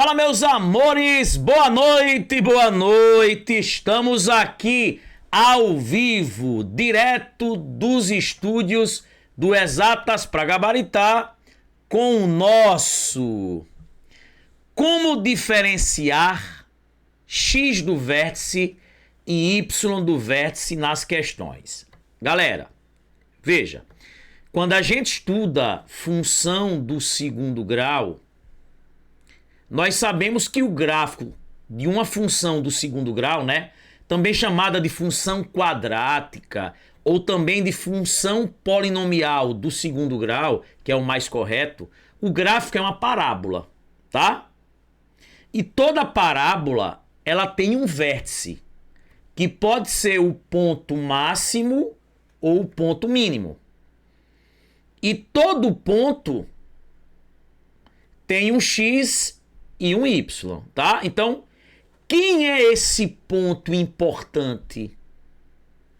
Fala, meus amores, boa noite, boa noite. Estamos aqui ao vivo, direto dos estúdios do Exatas para Gabaritar, com o nosso Como diferenciar X do vértice e Y do vértice nas questões. Galera, veja, quando a gente estuda função do segundo grau, nós sabemos que o gráfico de uma função do segundo grau, né, também chamada de função quadrática ou também de função polinomial do segundo grau, que é o mais correto, o gráfico é uma parábola, tá? E toda parábola, ela tem um vértice, que pode ser o ponto máximo ou o ponto mínimo. E todo ponto tem um X e um Y, tá? Então, quem é esse ponto importante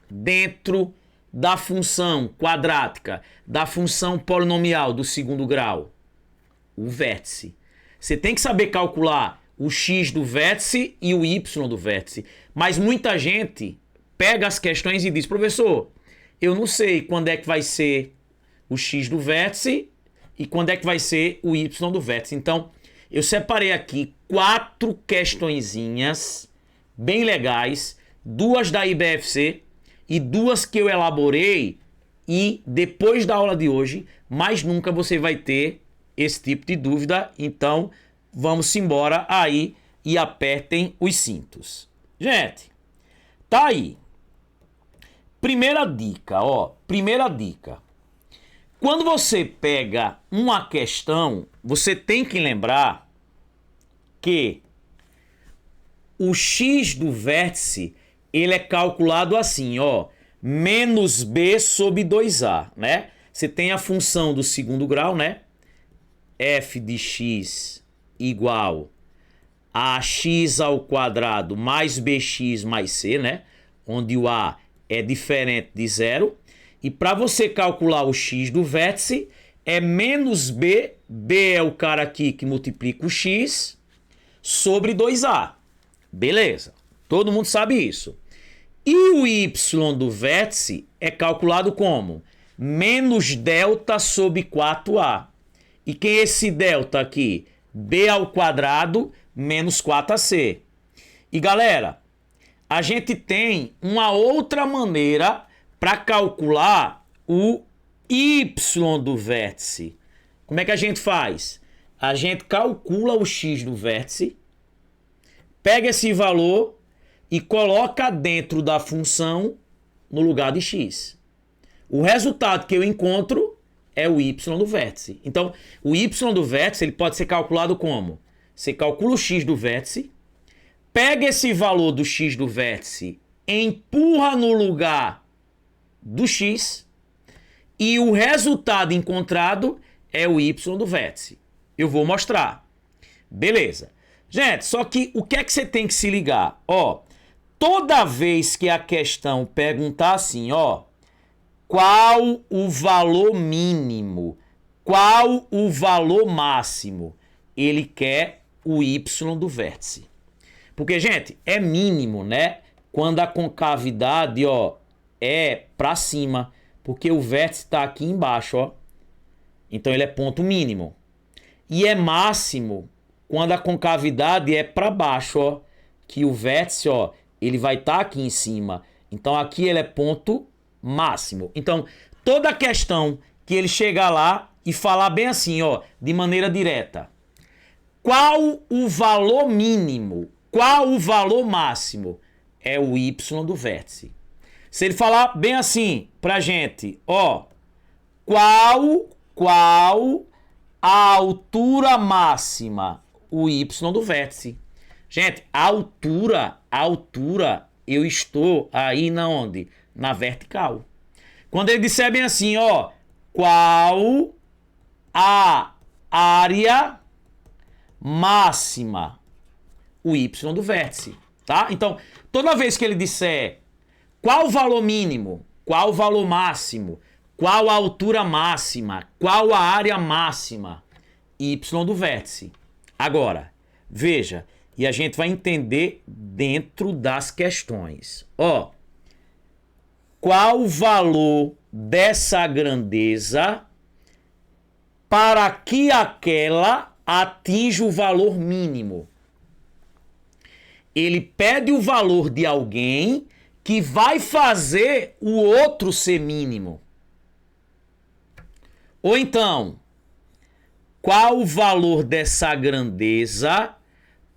dentro da função quadrática, da função polinomial do segundo grau? O vértice. Você tem que saber calcular o X do vértice e o Y do vértice. Mas muita gente pega as questões e diz, professor, eu não sei quando é que vai ser o X do vértice e quando é que vai ser o Y do vértice. Então, eu separei aqui 4 questõezinhas bem legais, 2 da IBFC e 2 que eu elaborei, e depois da aula de hoje, mais nunca você vai ter esse tipo de dúvida. Então, vamos embora aí e apertem os cintos. Gente, tá aí. Primeira dica, ó. Primeira dica. Quando você pega uma questão, você tem que lembrar que o X do vértice, ele é calculado assim, ó, menos B sobre 2A, né? Você tem a função do segundo grau, né? F de x igual a x ao quadrado mais bx mais c, né? Onde o A é diferente de zero. E para você calcular o X do vértice, é menos B, B é o cara aqui que multiplica o X, sobre 2A. Beleza, todo mundo sabe isso. E o Y do vértice é calculado como? Menos delta sobre 4A. E quem é esse delta aqui? B ao quadrado menos 4AC. E galera, a gente tem uma outra maneira para calcular o Y do vértice. Como é que a gente faz? A gente calcula o X do vértice, pega esse valor e coloca dentro da função no lugar de X. O resultado que eu encontro é o Y do vértice. Então, o Y do vértice ele pode ser calculado como? Você calcula o X do vértice, pega esse valor do X do vértice, empurra no lugar do X e o resultado encontrado é o Y do vértice. Eu vou mostrar. Beleza. Gente, só que o que é que você tem que se ligar? Ó, toda vez que a questão perguntar assim, ó, qual o valor mínimo, qual o valor máximo, ele quer o Y do vértice. Porque, gente, é mínimo, né? Quando a concavidade, ó, é para cima, porque o vértice está aqui embaixo, ó. Então ele é ponto mínimo. E é máximo quando a concavidade é para baixo, ó, que o vértice, ó, ele vai estar aqui em cima. Então aqui ele é ponto máximo. Então toda questão que ele chegar lá e falar bem assim, ó, de maneira direta, qual o valor mínimo, qual o valor máximo, é o Y do vértice. Se ele falar bem assim pra gente, ó, qual a altura máxima, o Y do vértice. Gente, a altura, eu estou aí na onde? Na vertical. Quando ele disser bem assim, ó, qual a área máxima, o Y do vértice, tá? Então, toda vez que ele disser qual o valor mínimo, qual o valor máximo, qual a altura máxima, qual a área máxima, Y do vértice. Agora, Veja, e a gente vai entender dentro das questões. Ó, qual o valor dessa grandeza para que aquela atinja o valor mínimo? Ele pede o valor de alguém que vai fazer o outro ser mínimo. Ou então, qual o valor dessa grandeza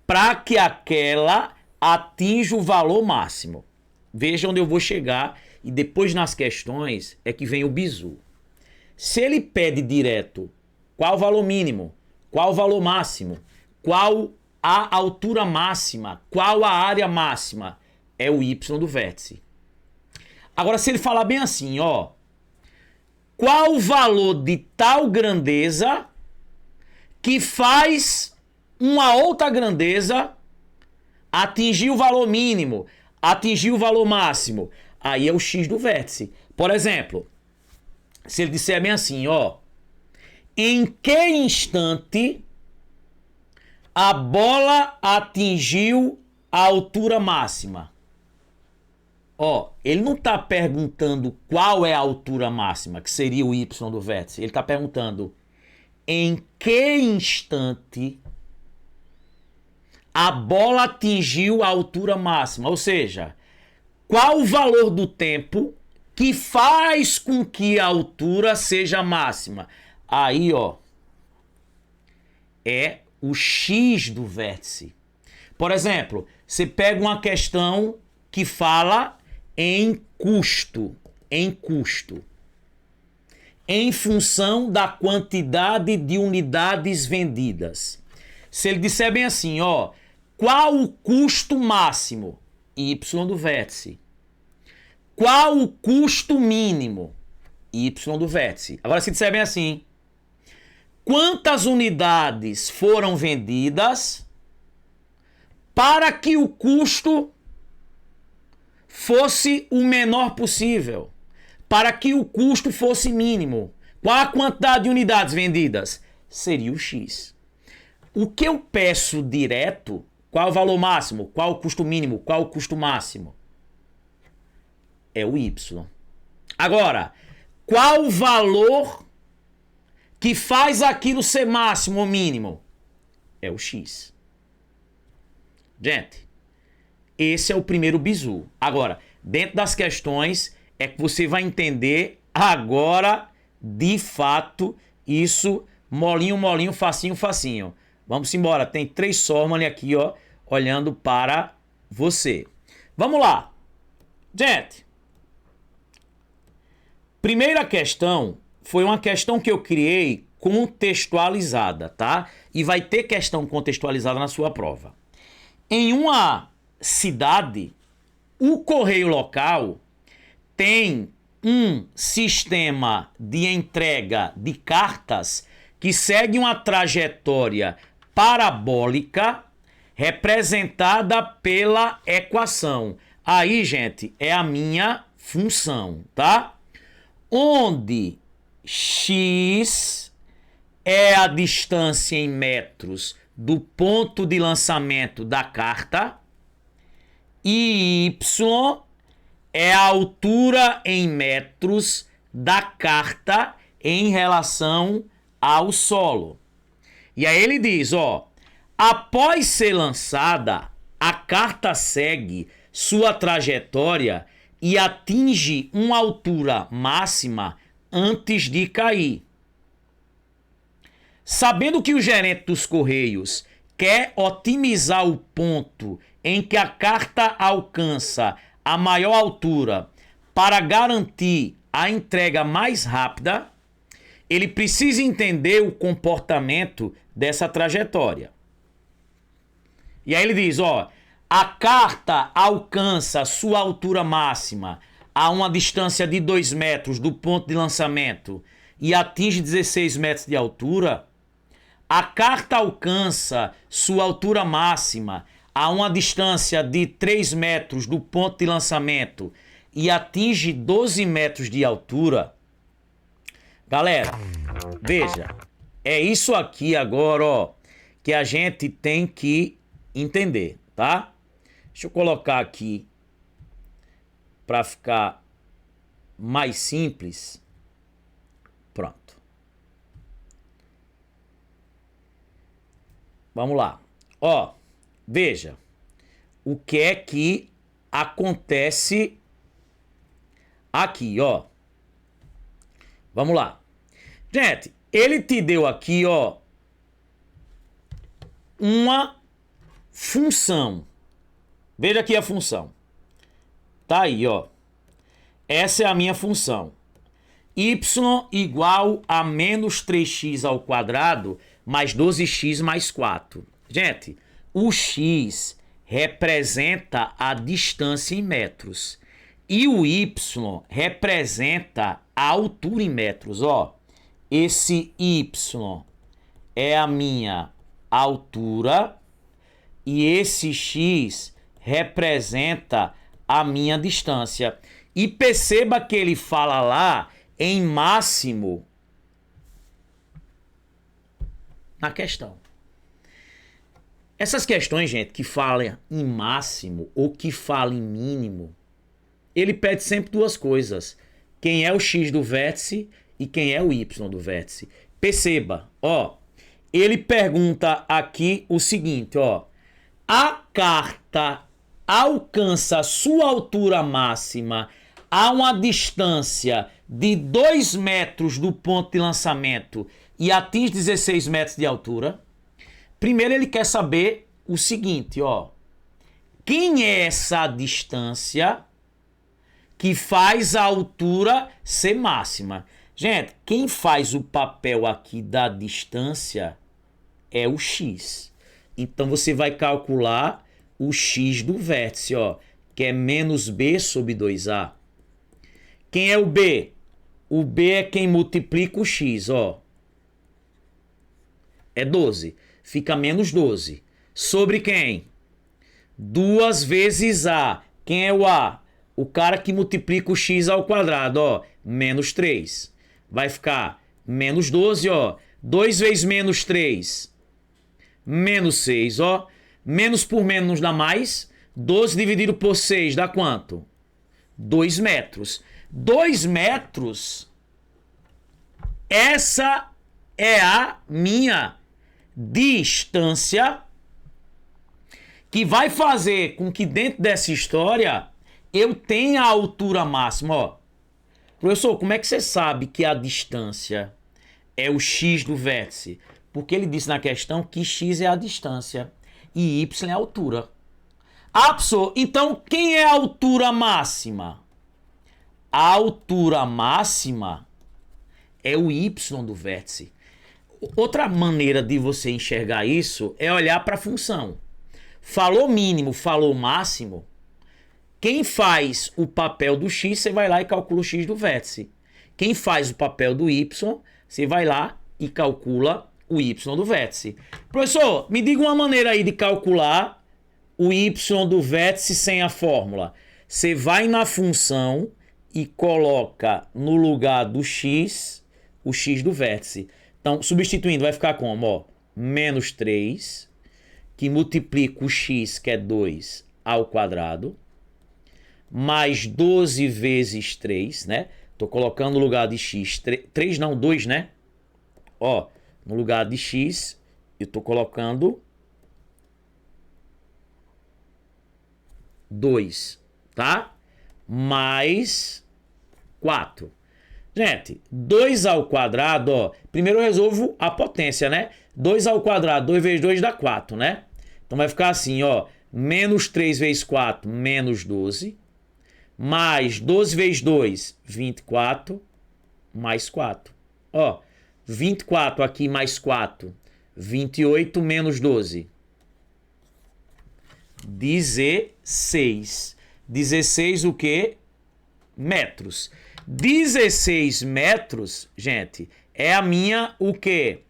para que aquela atinja o valor máximo? Veja onde eu vou chegar e depois nas questões é que vem o bizu. Se ele pede direto qual o valor mínimo, qual o valor máximo, qual a altura máxima, qual a área máxima, é o y do vértice. Agora, se ele falar bem assim, ó, qual o valor de tal grandeza que faz uma outra grandeza atingir o valor mínimo, atingir o valor máximo, aí é o x do vértice. Por exemplo, se ele disser bem assim, ó, em que instante a bola atingiu a altura máxima? Ó, ele não está perguntando qual é a altura máxima, que seria o y do vértice. Ele está perguntando em que instante a bola atingiu a altura máxima. Ou seja, qual o valor do tempo que faz com que a altura seja máxima? Aí, ó, é o x do vértice. Por exemplo, você pega uma questão que fala em custo, em função da quantidade de unidades vendidas. Se ele disser bem assim, ó, qual o custo máximo? Y do vértice. Qual o custo mínimo? Y do vértice. Agora, se disser bem assim, quantas unidades foram vendidas para que o custo fosse o menor possível, para que o custo fosse mínimo? Qual a quantidade de unidades vendidas? Seria o x. O que eu peço direto, qual o valor máximo, qual o custo mínimo, qual o custo máximo? É o y. Agora, qual o valor que faz aquilo ser máximo ou mínimo? É o x. Gente, esse é o primeiro bizu. Agora, dentro das questões é que você vai entender agora, de fato, isso molinho, molinho, facinho, facinho. Vamos embora. Tem 3 Sormani aqui, ó, olhando para você. Vamos lá. Gente, primeira questão foi uma questão que eu criei contextualizada, tá? E vai ter questão contextualizada na sua prova. Em uma cidade, o correio local tem um sistema de entrega de cartas que segue uma trajetória parabólica representada pela equação. Aí, gente, é a minha função, tá? Onde x é a distância em metros do ponto de lançamento da carta e y é a altura em metros da carta em relação ao solo. E aí ele diz, ó, após ser lançada, a carta segue sua trajetória e atinge uma altura máxima antes de cair. Sabendo que o gerente dos Correios quer otimizar o ponto em que a carta alcança a maior altura para garantir a entrega mais rápida, ele precisa entender o comportamento dessa trajetória. E aí ele diz, ó, a carta alcança sua altura máxima a uma distância de 2 metros do ponto de lançamento e atinge 16 metros de altura. A carta alcança sua altura máxima a uma distância de 3 metros do ponto de lançamento e atinge 12 metros de altura. Galera, veja, é isso aqui agora, ó, que a gente tem que entender, tá? Deixa eu colocar aqui para ficar mais simples. Pronto. Vamos lá. Ó, veja o que é que acontece aqui, ó. Vamos lá. Gente, ele te deu aqui, ó, uma função. Veja aqui a função. Tá aí, ó. Essa é a minha função. Y igual a menos 3x ao quadrado mais 12x mais 4. Gente, o x representa a distância em metros. E o y representa a altura em metros, ó. Esse y é a minha altura e esse x representa a minha distância. E perceba que ele fala lá em máximo na questão. Essas questões, gente, que falam em máximo ou que falam em mínimo, ele pede sempre duas coisas. Quem é o x do vértice e quem é o y do vértice. Perceba, ó, ele pergunta aqui o seguinte, ó. A carta alcança sua altura máxima a uma distância de 2 metros do ponto de lançamento e atinge 16 metros de altura. Primeiro ele quer saber o seguinte, ó. Quem é essa distância que faz a altura ser máxima? Gente, quem faz o papel aqui da distância é o x. Então você vai calcular o x do vértice, ó, que é menos b sobre 2a. Quem é o b? O b é quem multiplica o x, ó. É 12. Fica menos 12. Sobre quem? 2 vezes a. Quem é o a? O cara que multiplica o x ao quadrado, ó. Menos 3. Vai ficar menos 12, ó. 2 vezes menos 3. Menos 6, ó. Menos por menos dá mais. 12 dividido por 6 dá quanto? 2 metros. 2 metros. Essa é a minha distância que vai fazer com que dentro dessa história eu tenha a altura máxima, ó. Professor, como é que você sabe que a distância é o x do vértice? Porque ele disse na questão que x é a distância e y é a altura. Ah, professor, então quem é a altura máxima? A altura máxima é o y do vértice. Outra maneira de você enxergar isso é olhar para a função. Falou mínimo, falou máximo. Quem faz o papel do x, você vai lá e calcula o x do vértice. Quem faz o papel do y, você vai lá e calcula o y do vértice. Professor, me diga uma maneira aí de calcular o y do vértice sem a fórmula. Você vai na função e coloca no lugar do x, o x do vértice. Então, substituindo, vai ficar como? Ó, menos 3, que multiplica o x, que é 2, ao quadrado, mais 12 vezes 3, né? Tô colocando no lugar de x, 3 não, 2, né? Ó, no lugar de x, eu tô colocando 2, tá? Mais 4. Gente, 2 ao quadrado, ó. Primeiro eu resolvo a potência, né? 2 ao quadrado, 2 vezes 2 dá 4, né? Então vai ficar assim, ó. Menos 3 vezes 4, menos 12. Mais 12 vezes 2, 24. Mais 4. Ó, 24 aqui mais 4. 28 menos 12. 16. 16 o quê? Metros. 16 metros, gente, é a minha, o quê?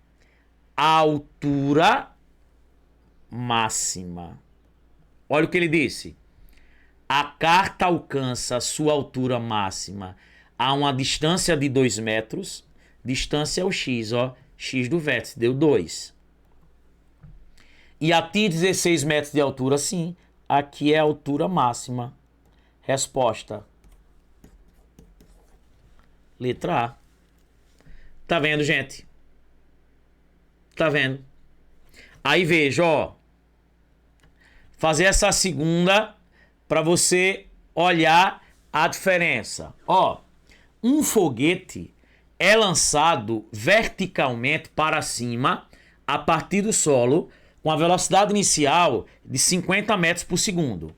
Altura máxima. Olha o que ele disse. A carta alcança a sua altura máxima a uma distância de 2 metros. Distância é o x, ó. X do vértice, deu 2. E atinge 16 metros de altura, sim. Aqui é a altura máxima. Resposta. Letra A. Tá vendo, gente? Tá vendo? Aí veja, ó. Fazer essa segunda para você olhar a diferença. Ó, um foguete é lançado verticalmente para cima a partir do solo com a velocidade inicial de 50 metros por segundo.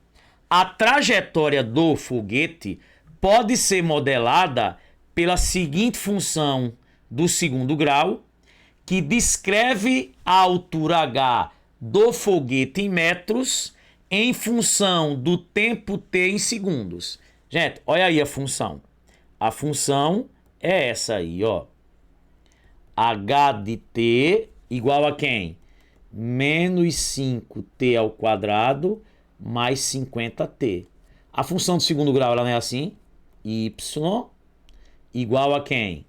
A trajetória do foguete pode ser modelada pela seguinte função do segundo grau, que descreve a altura h do foguete em metros em função do tempo t em segundos. Gente, olha aí a função. A função é essa aí, ó. H de t igual a quem? Menos 5t ao quadrado mais 50t. A função do segundo grau, ela não é assim? Y igual a quem?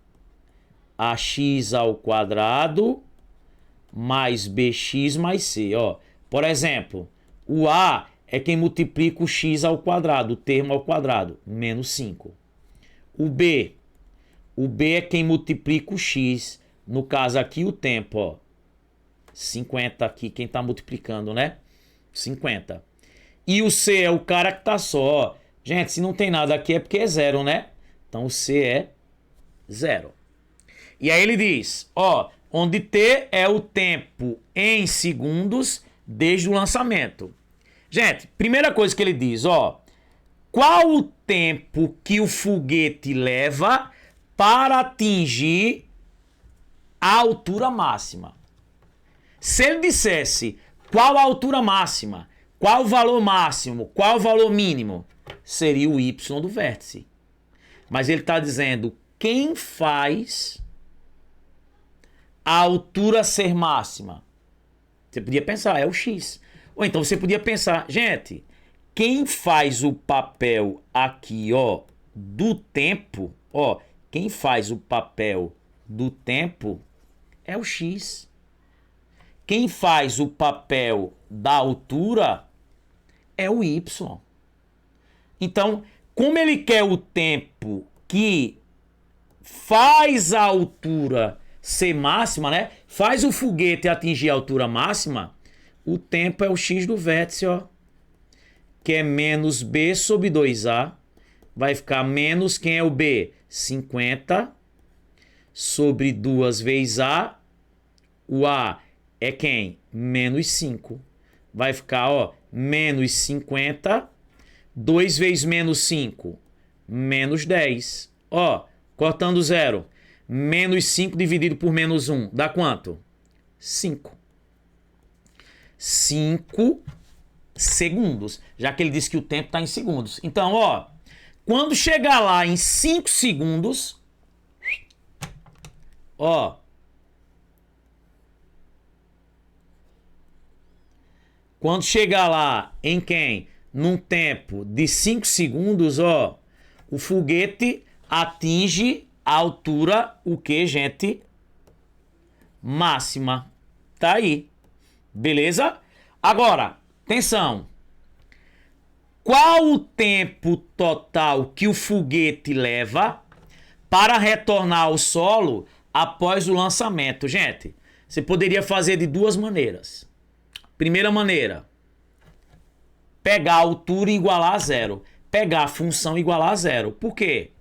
Ax ao quadrado mais bx mais c, ó. Por exemplo, o a é quem multiplica o x ao quadrado, o termo ao quadrado, menos 5. O b é quem multiplica o x, no caso aqui o tempo, ó. 50 aqui, quem tá multiplicando, né? 50. E o c é o cara que tá só, ó. Gente, se não tem nada aqui é porque é zero, né? Então o c é zero. E aí ele diz, ó, onde t é o tempo em segundos desde o lançamento. Gente, primeira coisa que ele diz, ó, qual o tempo que o foguete leva para atingir a altura máxima? Se ele dissesse qual a altura máxima, qual o valor máximo, qual o valor mínimo, seria o y do vértice. Mas ele está dizendo quem faz a altura ser máxima. Você podia pensar, é o x. Ou então você podia pensar, gente, quem faz o papel aqui, ó, do tempo, ó, quem faz o papel do tempo é o x. Quem faz o papel da altura é o y. Então, como ele quer o tempo que faz a altura ser máxima, né? Faz o foguete atingir a altura máxima, o tempo é o x do vértice, ó. Que é menos b sobre 2a. Vai ficar menos, quem é o b? 50 sobre 2 vezes a. O a é quem? Menos 5. Vai ficar, ó, menos 50. 2 vezes menos 5, menos 10. Ó, cortando zero. Menos 5 dividido por menos 1, dá quanto? 5. 5 segundos. Já que ele disse que o tempo está em segundos. Então, ó, quando chegar lá em 5 segundos, ó, quando chegar lá em quem? Num tempo de 5 segundos, ó, o foguete atinge a altura, o que, gente? Máxima. Tá aí. Beleza? Agora, atenção. Qual o tempo total que o foguete leva para retornar ao solo após o lançamento? Gente, você poderia fazer de duas maneiras. Primeira maneira, pegar a altura e igualar a zero. Pegar a função e igualar a zero. Por quê?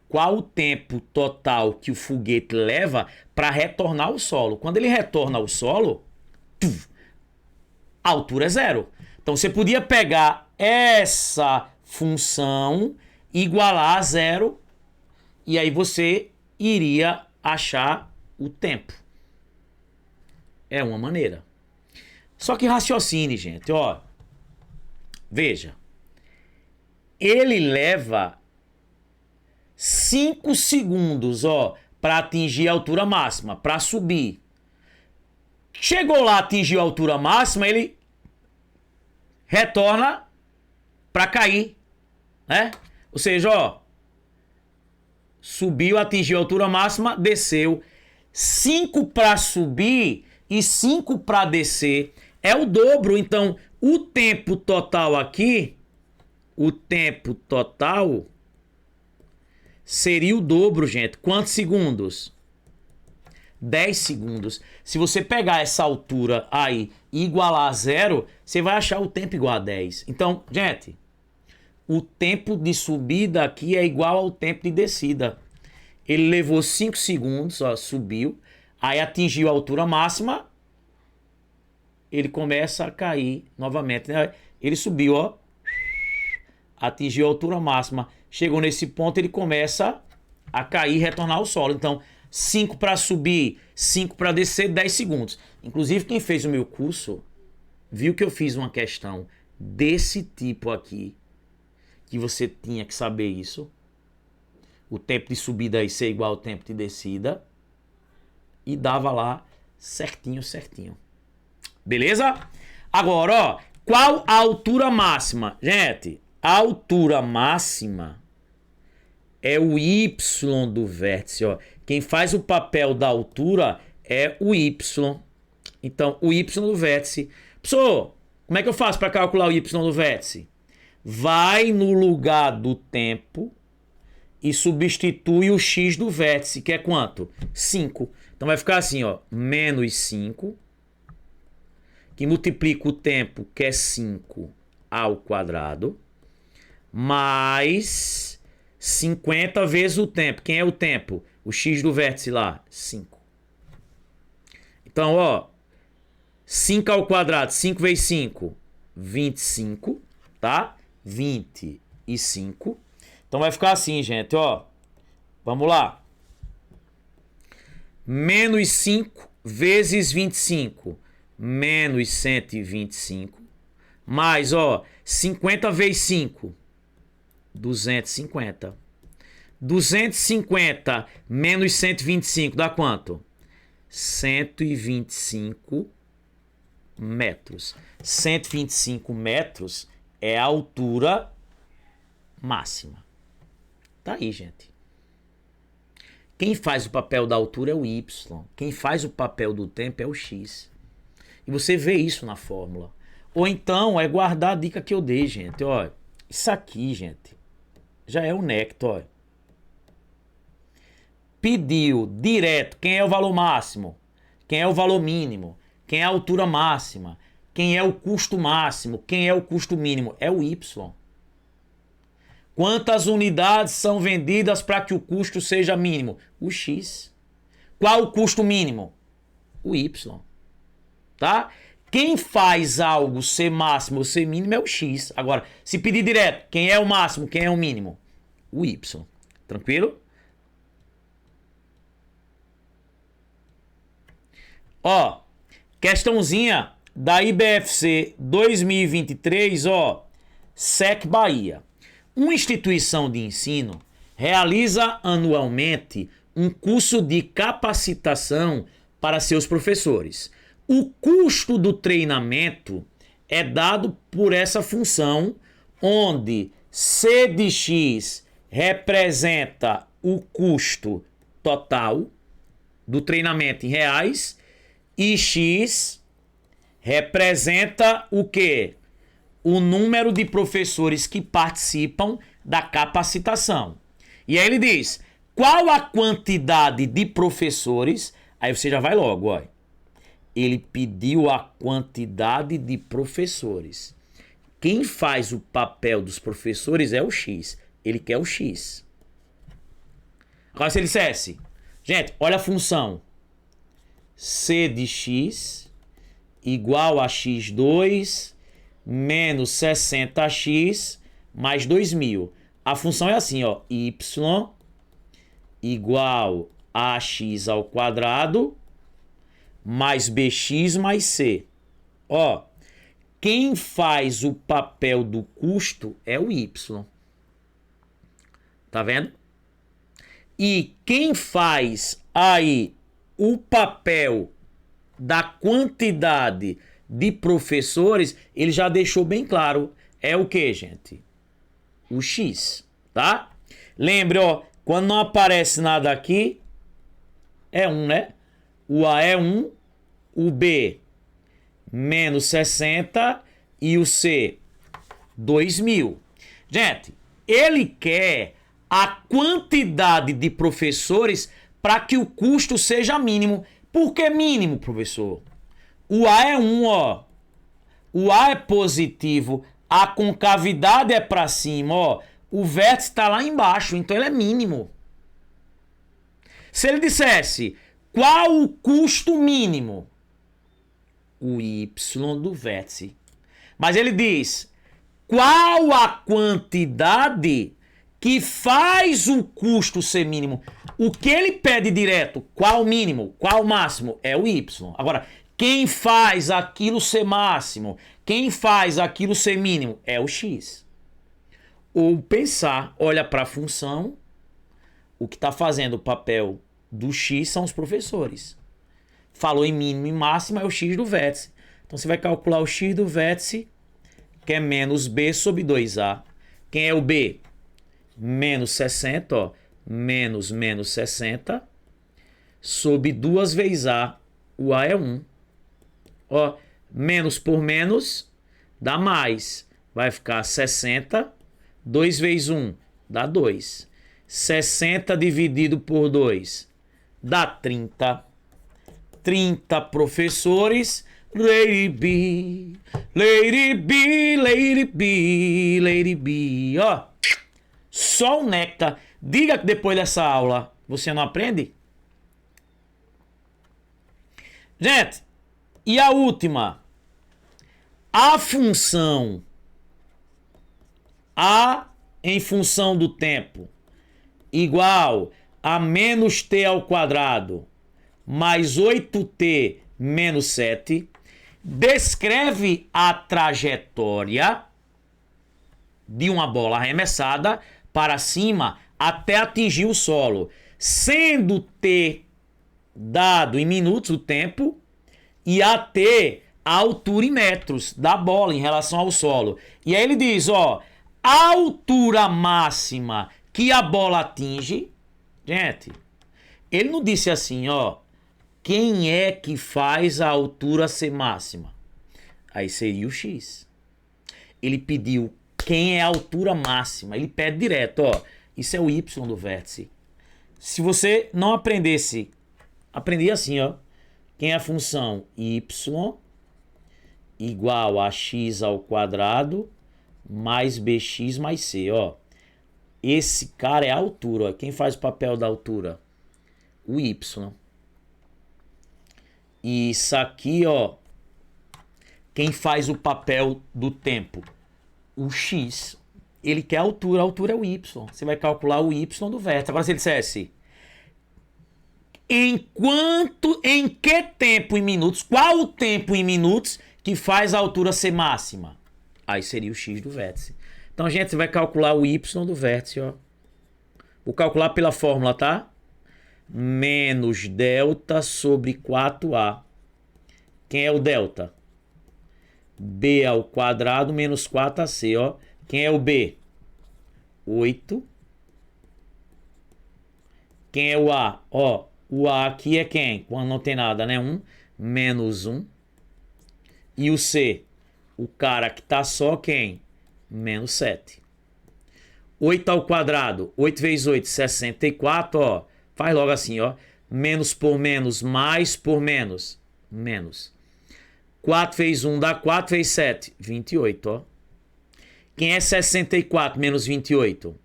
Qual o tempo total que o foguete leva para retornar ao solo? Quando ele retorna ao solo, a altura é zero. Então você podia pegar essa função, igualar a zero, e aí você iria achar o tempo. É uma maneira. Só que raciocine, gente, ó. Veja. Ele leva 5 segundos, ó, para atingir a altura máxima, para subir. Chegou lá, atingiu a altura máxima, ele retorna para cair, né? Ou seja, ó, subiu, atingiu a altura máxima, desceu. 5 para subir e 5 para descer. É o dobro. Então, o tempo total aqui, o tempo total seria o dobro, gente. Quantos segundos? 10 segundos. Se você pegar essa altura aí e igualar a zero, você vai achar o tempo igual a 10. Então, gente, o tempo de subida aqui é igual ao tempo de descida. Ele levou 5 segundos, ó, subiu, aí atingiu a altura máxima, ele começa a cair novamente, né? Ele subiu, ó, atingiu a altura máxima, chegou nesse ponto, ele começa a cair e retornar ao solo. Então, 5 para subir, 5 para descer, 10 segundos. Inclusive, quem fez o meu curso viu que eu fiz uma questão desse tipo aqui, que você tinha que saber isso. O tempo de subida aí ser igual ao tempo de descida. E dava lá certinho, certinho. Beleza? Agora, ó, qual a altura máxima? Gente, a altura máxima é o Y do vértice, ó. Quem faz o papel da altura é o Y. Então, o Y do vértice. Professor, como é que eu faço para calcular o Y do vértice? Vai no lugar do tempo e substitui o X do vértice, que é quanto? 5. Então vai ficar assim, ó, menos 5, que multiplica o tempo, que é 5 ao quadrado, mais 50 vezes o tempo. Quem é o tempo? O X do vértice lá, 5. Então, ó, 5 ao quadrado, 5 vezes 5, 25, tá? 25. Então vai ficar assim, gente, ó. Vamos lá. Menos 5 vezes 25, menos 125. Mais, ó, 50 vezes 5, 250. 250 menos 125 dá quanto? 125 metros. 125 metros é a altura máxima. Tá aí, gente. Quem faz o papel da altura é o Y. Quem faz o papel do tempo é o X. E você vê isso na fórmula. Ou então é guardar a dica que eu dei, gente. Ó, isso aqui, gente, já é o néctar. Ó. Pediu direto quem é o valor máximo, quem é o valor mínimo, quem é a altura máxima, quem é o custo máximo, quem é o custo mínimo. É o Y. Quantas unidades são vendidas para que o custo seja mínimo? O X. Qual o custo mínimo? O Y. Tá? Quem faz algo ser máximo ou ser mínimo é o X. Agora, se pedir direto, quem é o máximo, quem é o mínimo? O Y. Tranquilo? Ó, questãozinha da IBFC 2023, ó, SEC Bahia. Uma instituição de ensino realiza anualmente um curso de capacitação para seus professores. O custo do treinamento é dado por essa função, onde C de X representa o custo total do treinamento em reais e X representa o quê? O número de professores que participam da capacitação. E aí ele diz, qual a quantidade de professores? Aí você já vai logo, ó. Ele pediu a quantidade de professores. Quem faz o papel dos professores é o X. Ele quer o X. Agora se ele dissesse, gente, olha a função. C de X igual a X2 menos 60x mais 2000. A função é assim, ó, y igual a x ao quadrado mais bx mais c. Ó, quem faz o papel do custo é o y. Tá vendo? E quem faz aí o papel da quantidade de professores, ele já deixou bem claro. É o que, gente? O X, tá? Lembre, ó, quando não aparece nada aqui, é 1, né? O A é 1, o B menos 60 e o C, 2.000. Gente, ele quer a quantidade de professores para que o custo seja mínimo. Por que mínimo, professor? O A é 1, ó. O A é positivo, a concavidade é para cima, ó. O vértice está lá embaixo, então ele é mínimo. Se ele dissesse qual o custo mínimo, o Y do vértice. Mas ele diz qual a quantidade que faz o custo ser mínimo. O que ele pede direto, qual mínimo, qual máximo, é o Y. Agora, quem faz aquilo ser máximo, quem faz aquilo ser mínimo, é o X. Ou pensar, olha para a função, o que está fazendo o papel do X são os professores. Falou em mínimo e máximo, é o X do vértice. Então você vai calcular o X do vértice, que é menos B sobre 2A. Quem é o B? Menos 60, ó. Menos 60 sobre 2 vezes A. O A é 1. Ó, menos por menos dá mais. Vai ficar 60. 2 vezes 1 dá 2. 60 dividido por 2 dá 30. 30 professores. Lady B, Lady B, Lady B, Lady B. Ó, só o néctar. Diga que depois dessa aula você não aprende? Gente, e a última? A função A em função do tempo igual a menos t ao quadrado mais 8t menos 7 descreve a trajetória de uma bola arremessada para cima até atingir o solo, sendo t dado em minutos o tempo e AT a altura em metros da bola em relação ao solo. E aí ele diz, ó, a altura máxima que a bola atinge, gente, ele não disse assim, ó, quem é que faz a altura ser máxima? Aí seria o X. Ele pediu quem é a altura máxima. Ele pede direto, ó. Isso é o Y do vértice. Se você não aprendesse, aprendi assim, ó. Quem é a função Y igual a X ao quadrado mais BX mais C, ó. Esse cara é a altura, ó. Quem faz o papel da altura? O Y. E isso aqui, ó, quem faz o papel do tempo? O X. Ele quer a altura é o Y. Você vai calcular o Y do vértice. Agora se ele dissesse em que tempo em minutos, qual o tempo em minutos que faz a altura ser máxima? Aí seria o X do vértice. Então, gente, você vai calcular o Y do vértice, ó. Vou calcular pela fórmula, tá? Menos delta sobre 4A. Quem é o delta? B ao quadrado menos 4AC, ó. Quem é o B? 8. Quem é o A? Ó, o A aqui é quem? Quando não tem nada, né? 1 menos 1. E o C? O cara que tá só quem? Menos 7. 8 ao quadrado. 8 vezes 8, 64, ó. Faz logo assim, ó. Menos por menos, mais por menos. Menos. 4 vezes 1 dá 4 vezes 7. 28, ó. Quem é 64 menos 28?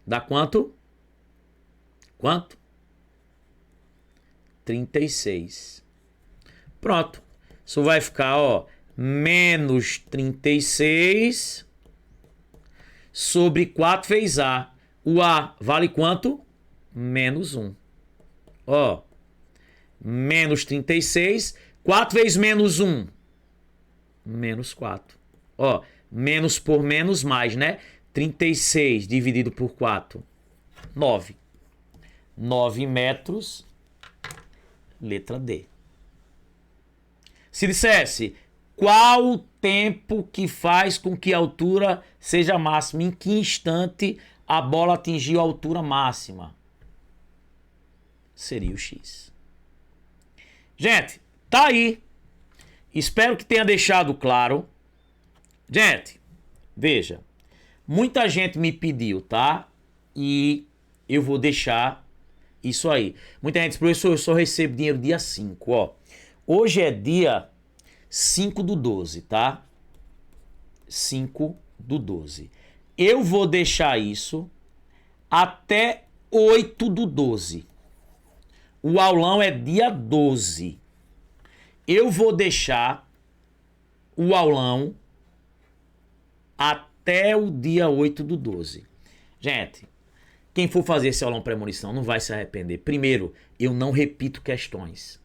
Dá quanto? Quanto? 36. Pronto. Isso vai ficar, ó. Menos 36 sobre 4 vezes A. O A vale quanto? Menos 1. Ó, menos 36. 4 vezes menos 1. Menos 4. Ó, menos por menos mais, né? 36 dividido por 4. 9. 9 metros. Letra D. Se dissesse qual o tempo que faz com que a altura seja máxima, em que instante a bola atingiu a altura máxima? Seria o X. Gente, tá aí. Espero que tenha deixado claro. Gente, veja. Muita gente me pediu, tá? E eu vou deixar isso aí. Muita gente disse, professor, eu só recebo dinheiro dia 5, ó. Hoje é dia 5/12, tá? 5/12. Eu vou deixar isso até 8/12. O aulão é dia 12. Eu vou deixar o aulão até o dia 8/12. Gente, quem for fazer esse aulão premonição não vai se arrepender. Primeiro, eu não repito questões.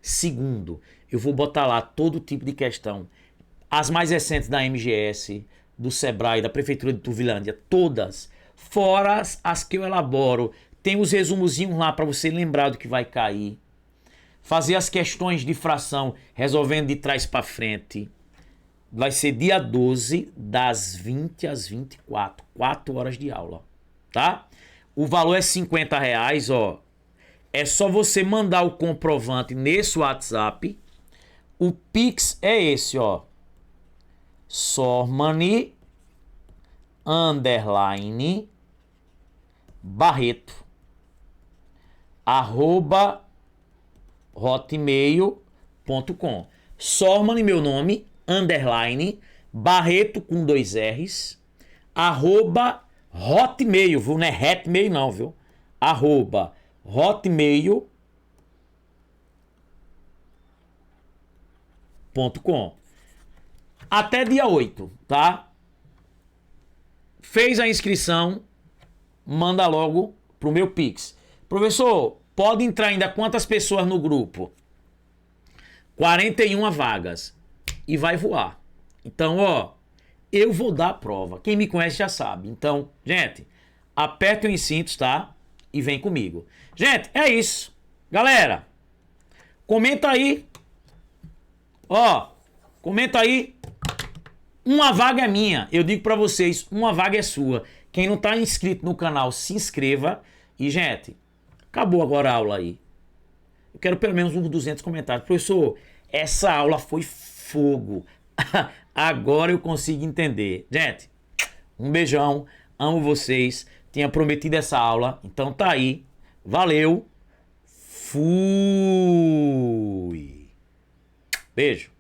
Segundo, eu vou botar lá todo tipo de questão. As mais recentes da MGS, do Sebrae, da Prefeitura de Turvilândia, todas. Fora as que eu elaboro. Tem os resumozinhos lá para você lembrar do que vai cair. Fazer as questões de fração, resolvendo de trás para frente. Vai ser dia 12, das 20 às 24. 4 horas de aula, tá? O valor é R$50, ó. É só você mandar o comprovante nesse WhatsApp. O Pix é esse, ó. Sormani _ Barreto @hotmail.com. Sormani, meu nome, _ Barreto com 2 R's, @hotmail, viu? Não é hotmail não, viu? @hotmail.com. Até dia 8, tá? Fez a inscrição, manda logo pro meu Pix. Professor, pode entrar ainda quantas pessoas no grupo? 41 vagas. E vai voar. Então, ó, eu vou dar a prova. Quem me conhece já sabe. Então, gente, apertem os cintos, tá? E vem comigo. Gente, é isso. Galera, comenta aí. Ó, comenta aí. Uma vaga é minha. Eu digo pra vocês, uma vaga é sua. Quem não tá inscrito no canal, se inscreva. E, gente, acabou agora a aula aí. Eu quero pelo menos uns 200 comentários. Professor, essa aula foi fogo. Agora eu consigo entender. Gente, um beijão. Amo vocês. Tinha prometido essa aula. Então tá aí. Valeu. Fui. Beijo.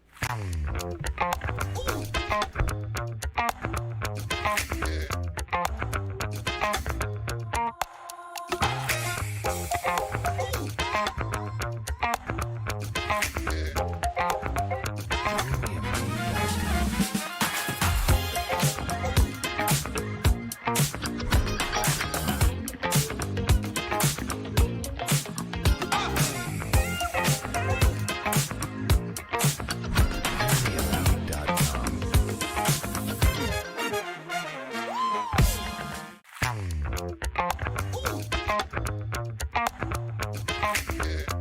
Yeah.